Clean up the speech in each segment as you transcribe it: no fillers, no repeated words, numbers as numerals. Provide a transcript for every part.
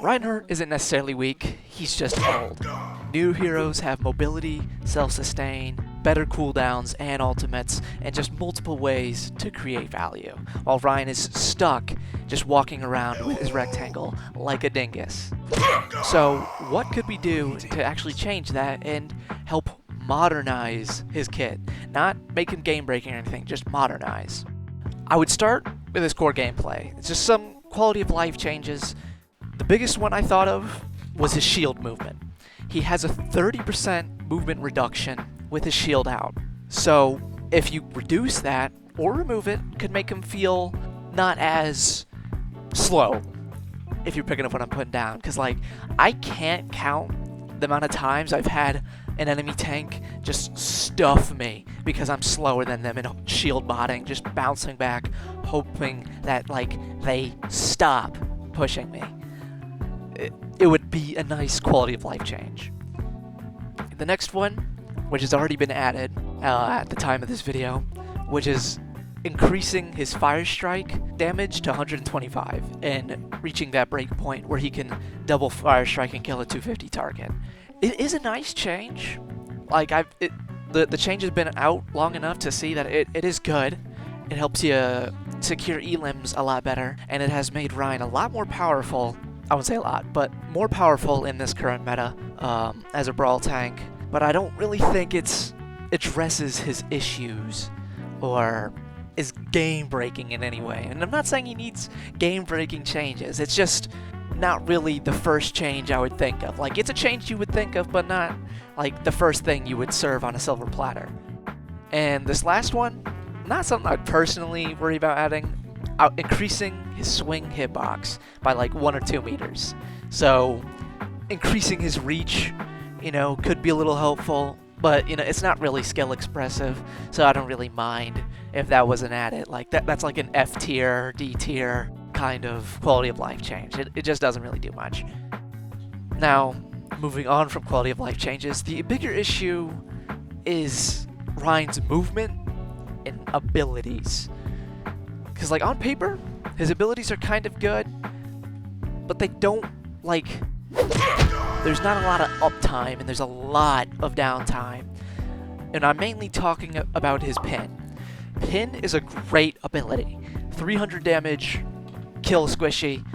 Reinhardt isn't necessarily weak, he's just old. New heroes have mobility, self-sustain, better cooldowns and ultimates, and just multiple ways to create value, while Rein is stuck just walking around with his rectangle like a dingus. So what could we do to actually change that and help modernize his kit? Not make him game-breaking or anything, just modernize. I would start with his core gameplay. It's just some quality of life changes. The biggest one I thought of was his shield movement. He has a 30% movement reduction with his shield out. So if you reduce that or remove it, it could make him feel not as slow, if you're picking up what I'm putting down. Because like, I can't count the amount of times I've had an enemy tank just stuff me because I'm slower than them in shield botting, just bouncing back, hoping that like they stop pushing me. It would be a nice quality of life change. The next one, which has already been added at the time of this video, which is increasing his fire strike damage to 125 and reaching that break point where he can double fire strike and kill a 250 target. It is a nice change. Like the change has been out long enough to see that it is good. It helps you secure elims a lot better, and it has made Rein a lot more powerful. I wouldn't say a lot, but more powerful in this current meta as a brawl tank. But I don't really think it addresses his issues or is game-breaking in any way. And I'm not saying he needs game-breaking changes. It's just not really the first change I would think of. Like, it's a change you would think of, but not like the first thing you would serve on a silver platter. And this last one, not something I'd personally worry about adding. Increasing his swing hitbox by like 1 or 2 meters. So increasing his reach, could be a little helpful, but it's not really skill expressive, so I don't really mind if that wasn't added. Like that's like an F tier, D tier kind of quality of life change. It just doesn't really do much. Now, moving on from quality of life changes, the bigger issue is Rein's movement and abilities. Because, like, on paper, his abilities are kind of good, but they don't, like, there's not a lot of uptime, and there's a lot of downtime. And I'm mainly talking about his pin. Pin is a great ability. 300 damage, kill squishy.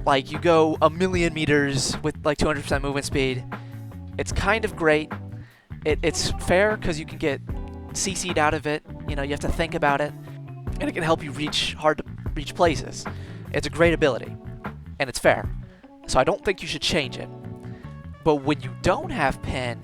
Like, you go a million meters with, like, 200% movement speed. It's kind of great. It's fair, because you can get CC'd out of it. You have to think about it. And it can help you reach hard-to-reach places. It's a great ability, and it's fair. So I don't think you should change it. But when you don't have pin,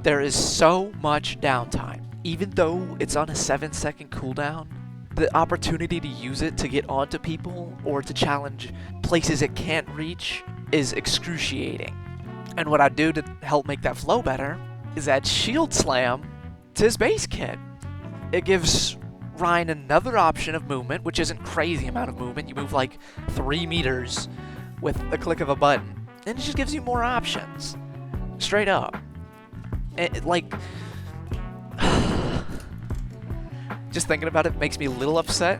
there is so much downtime. Even though it's on a 7-second cooldown, the opportunity to use it to get onto people or to challenge places it can't reach is excruciating. And what I do to help make that flow better is add Shield Slam to his base kit. It gives Rein another option of movement, which isn't crazy amount of movement. You move like 3 meters with a click of a button, and it just gives you more options. Straight up. Just thinking about it makes me a little upset,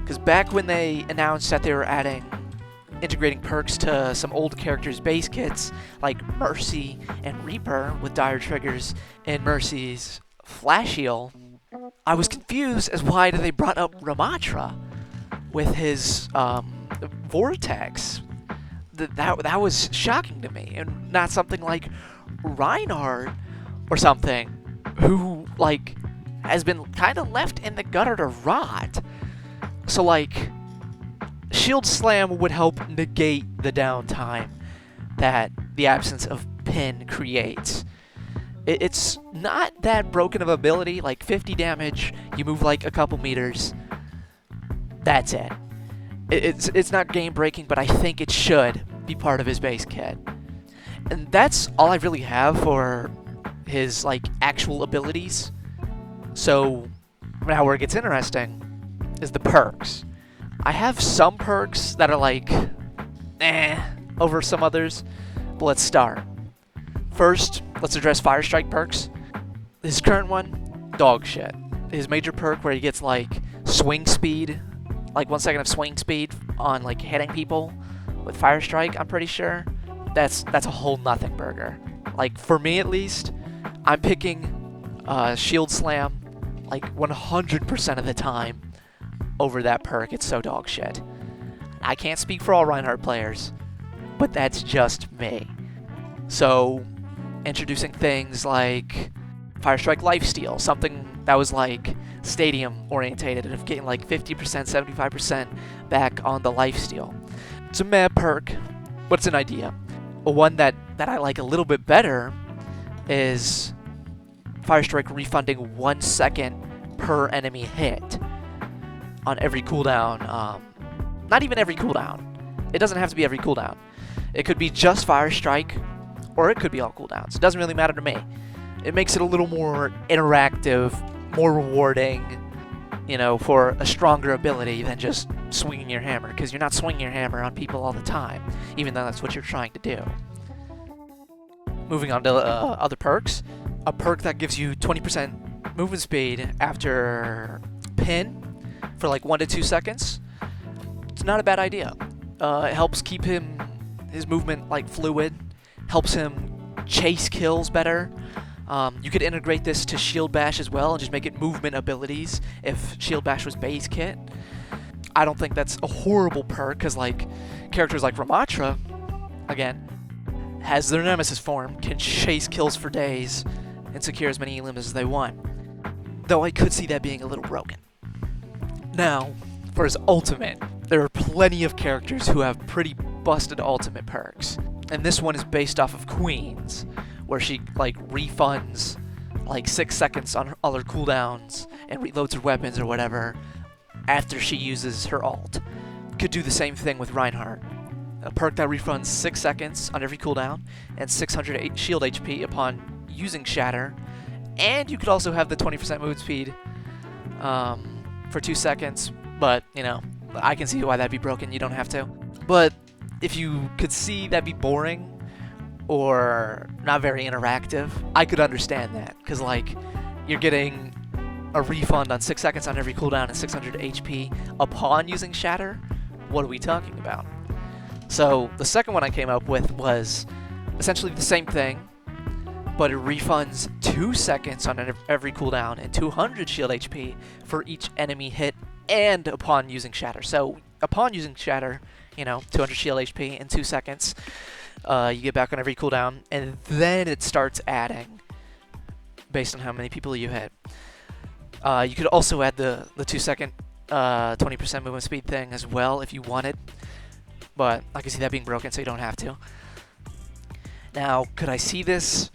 because back when they announced that they were integrating perks to some old characters' base kits, like Mercy and Reaper with dire triggers and Mercy's flash heal, I was confused as why they brought up Ramatra with his vortex. That was shocking to me, and not something like Reinhardt or something, who like has been kind of left in the gutter to rot. So like, Shield Slam would help negate the downtime that the absence of pin creates. It's not that broken of ability, like 50 damage, you move like a couple meters, that's it. It's not game breaking, but I think it should be part of his base kit. And that's all I really have for his like actual abilities. So now where it gets interesting is the perks. I have some perks that are like, over some others, but let's start. First, let's address Fire Strike perks. His current one, dog shit. His major perk where he gets like swing speed, like 1 second of swing speed on like hitting people, With Fire Strike, I'm pretty sure that's a whole nothing burger. Like, for me at least, I'm picking Shield Slam like 100% of the time over that perk. It's so dog shit. I can't speak for all Reinhardt players, but that's just me. So, introducing things like Fire Strike Lifesteal, something that was like stadium orientated, and of getting like 50%, 75% back on the lifesteal. It's a mad perk, but it's an idea. One that I like a little bit better is Fire Strike refunding 1 second per enemy hit on every cooldown. Not even every cooldown. It doesn't have to be every cooldown. It could be just Fire Strike, or it could be all cooldowns. It doesn't really matter to me. It makes it a little more interactive, more rewarding, you know, for a stronger ability than just swinging your hammer, because you're not swinging your hammer on people all the time, even though that's what you're trying to do. Moving on to other perks. A perk that gives you 20% movement speed after pin for like 1 to 2 seconds. It's not a bad idea. It helps keep his movement like fluid, helps him chase kills better. You could integrate this to Shield Bash as well and just make it movement abilities if Shield Bash was base kit. I don't think that's a horrible perk, because like characters like Ramatra, again, has their Nemesis form, can chase kills for days, and secure as many elims as they want. Though I could see that being a little broken. Now, for his ultimate, there are plenty of characters who have pretty busted ultimate perks. And this one is based off of Queen's, where she like refunds like 6 seconds on all her cooldowns and reloads her weapons or whatever after she uses her ult. Could do the same thing with Reinhardt. A perk that refunds 6 seconds on every cooldown and 600 shield HP upon using Shatter. And you could also have the 20% movement speed for 2 seconds, but you know, I can see why that'd be broken. You don't have to. But if you could see that'd be boring or not very interactive, I could understand that, because like you're getting a refund on 6 seconds on every cooldown and 600 HP upon using Shatter. What are we talking about? So the second one I came up with was essentially the same thing, but it refunds 2 seconds on every cooldown and 200 shield HP for each enemy hit and upon using Shatter. So upon using Shatter, you know, 200 shield HP in 2 seconds, you get back on every cooldown, and then it starts adding based on how many people you hit. You could also add the 2 second 20% movement speed thing as well if you wanted, but I can see that being broken, so you don't have to. Now, could I see this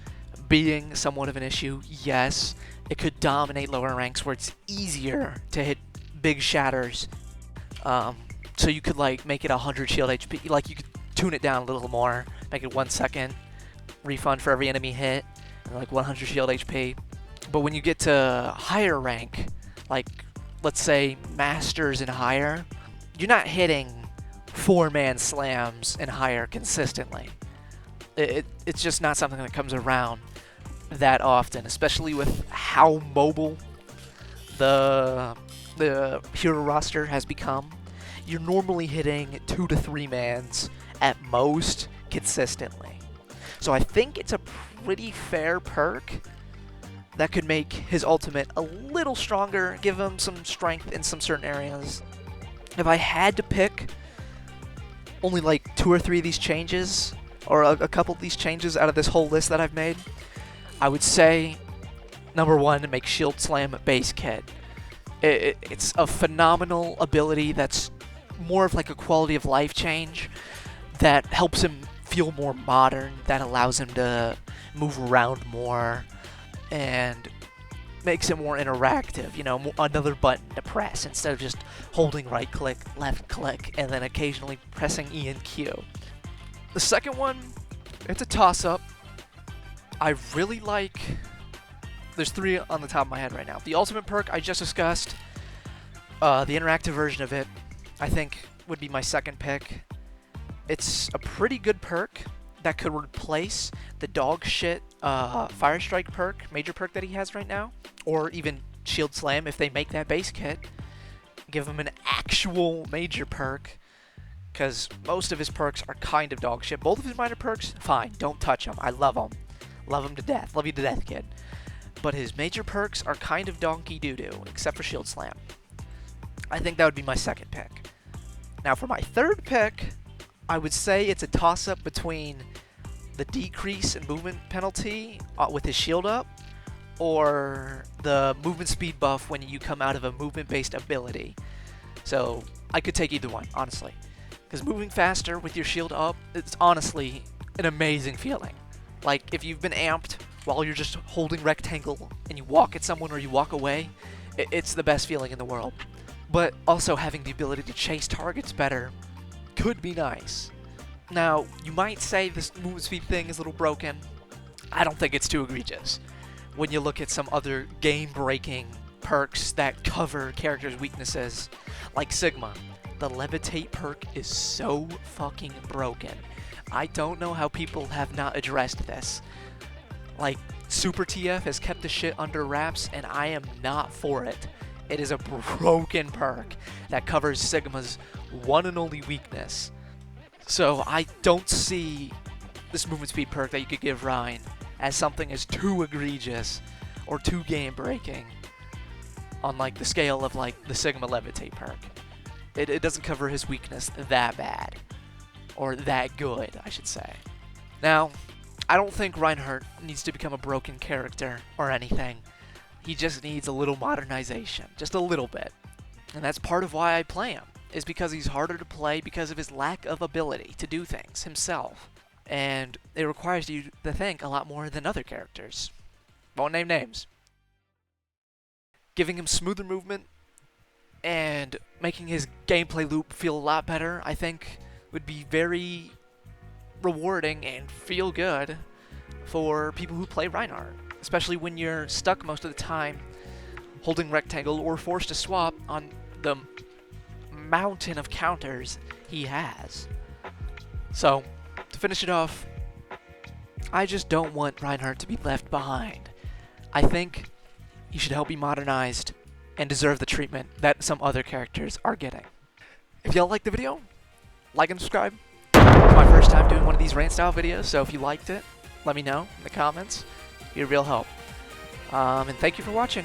being somewhat of an issue? Yes. It could dominate lower ranks where it's easier to hit big shatters. So you could like make it 100 shield HP, like you could tune it down a little more, make it 1 second refund for every enemy hit, and like 100 shield HP. But when you get to higher rank, like let's say Masters and higher, you're not hitting 4-man slams and higher consistently. It's just not something that comes around that often, especially with how mobile the hero roster has become. You're normally hitting 2 to 3 mans at most consistently. So I think it's a pretty fair perk that could make his ultimate a little stronger, give him some strength in some certain areas. If I had to pick only like 2 or 3 of these changes, or a couple of these changes out of this whole list that I've made, I would say, number 1, make Shield Slam base kit. It's a phenomenal ability that's more of like a quality of life change that helps him feel more modern, that allows him to move around more, and makes it more interactive, you know, another button to press instead of just holding right click, left click, and then occasionally pressing E and Q. The second one, it's a toss-up. I really like... There's 3 on the top of my head right now. The ultimate perk I just discussed, the interactive version of it, I think would be my second pick. It's a pretty good perk that could replace the dog shit Fire Strike perk, major perk that he has right now, or even Shield Slam if they make that base kit. Give him an actual major perk because most of his perks are kind of dog shit. Both of his minor perks, fine, don't touch them. I love them. Love him to death. Love you to death, kid. But his major perks are kind of donkey doo-doo, except for Shield Slam. I think that would be my second pick. Now for my third pick, I would say it's a toss-up between the decrease in movement penalty with his shield up, or the movement speed buff when you come out of a movement-based ability. So I could take either one, honestly. Because moving faster with your shield up, it's honestly an amazing feeling. Like, if you've been amped while you're just holding rectangle and you walk at someone or you walk away, it's the best feeling in the world. But also having the ability to chase targets better could be nice. Now, you might say this movement speed thing is a little broken. I don't think it's too egregious. When you look at some other game-breaking perks that cover characters' weaknesses, like Sigma, the Levitate perk is so fucking broken. I don't know how people have not addressed this. Like, Super TF has kept the shit under wraps, and I am not for it. It is a broken perk that covers Sigma's one and only weakness. So I don't see this movement speed perk that you could give Rein as something as too egregious or too game-breaking on like the scale of like the Sigma Levitate perk. It doesn't cover his weakness that bad. Or that good, I should say. Now, I don't think Reinhardt needs to become a broken character or anything. He just needs a little modernization, just a little bit. And that's part of why I play him, is because he's harder to play because of his lack of ability to do things himself. And it requires you to think a lot more than other characters. Won't name names. Giving him smoother movement and making his gameplay loop feel a lot better, I think, would be very rewarding and feel good for people who play Reinhardt, especially when you're stuck most of the time holding rectangle or forced to swap on the mountain of counters he has. So, to finish it off, I just don't want Reinhardt to be left behind. I think he should help be modernized and deserve the treatment that some other characters are getting. If y'all liked the video, like and subscribe. It's my first time doing one of these Rein style videos, so if you liked it, let me know in the comments. You're a real help. And thank you for watching.